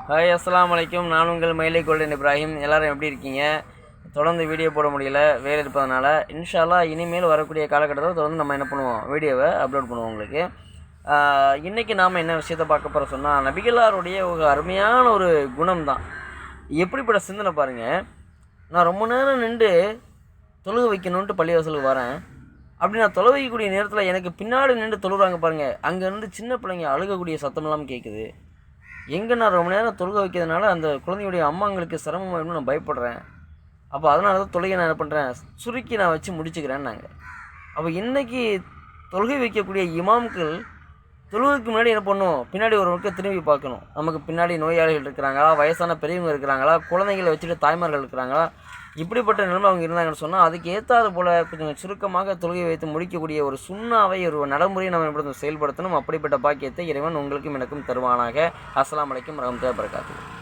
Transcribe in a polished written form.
Hi அஸ்ஸலாமு அலைக்கும். நான் உங்கள் மயிலை கோல்டன் இப்ராஹிம். எல்லோரும் எப்படி இருக்கீங்க? தொடர்ந்து வீடியோ போட முடியல, வேலை இருப்பதனால. இன்ஷா அல்லாஹ் இனிமேல் வரக்கூடிய காலகட்டத்தில் தொடர்ந்து நம்ம என்ன பண்ணுவோம், வீடியோவை அப்லோட் பண்ணுவோம் உங்களுக்கு. இன்றைக்கி நாம் என்ன விஷயத்தை பார்க்க போகிற சொன்னால், நபிகளாருடைய ஒரு அருமையான ஒரு குணம் தான். எப்படிப்பட்ட சிந்தனை பாருங்கள். நான் ரொம்ப நேரம் நின்று தொழுகை வைக்கணுன்ட்டு பள்ளிவாசலுக்கு வரேன். அப்படி நான் தொலை வைக்கக்கூடிய நேரத்தில் எனக்கு பின்னாடி நின்று தொழுகிறாங்க பாருங்கள். அங்கேருந்து சின்ன பிள்ளைங்க அழுகக்கூடிய சத்தமெல்லாம் கேட்குது. எங்கே நான் ரொம்ப நேரம் தொழுகை வைக்கிறதுனால அந்த குழந்தையுடைய அம்மாங்களுக்கு சிரமமாயிடும்னு நான் பயப்படுறேன். அப்போ அதனால தான் தொழுகை நான் என்ன பண்ணுறேன், சுருக்கி நான் வச்சு முடிச்சுக்கிறேன்னு நாங்கள். அப்போ இன்றைக்கி தொழுகை வைக்கக்கூடிய இமாம்கள் தொழுகைக்கு முன்னாடி என்ன பண்ணணும், பின்னாடி ஒரு பக்கம் திரும்பி பார்க்கணும். நமக்கு பின்னாடி நோயாளிகள் இருக்கிறாங்களா, வயசான பெரியவங்க இருக்கிறாங்களா, குழந்தைங்களை வச்சுட்டு தாய்மார்கள் இருக்கிறாங்களா, இப்படிப்பட்ட நிலைமை அவங்க இருந்தாங்கன்னு சொன்னால் அதுக்கு ஏற்றாது போல் கொஞ்சம் சுருக்கமாக தொழுகை வைத்து முடிக்கக்கூடிய ஒரு சுண்ணாவை, ஒரு நடைமுறையை நம்ம எப்படி செயல்படுத்தணும். அப்படிப்பட்ட பாக்கியத்தை இறைவன் உங்களுக்கும் எனக்கும் தருவானாக. அஸ்ஸலாமு அலைக்கும் வரஹ்மத்துல்லாஹி வபரகாத்துஹு.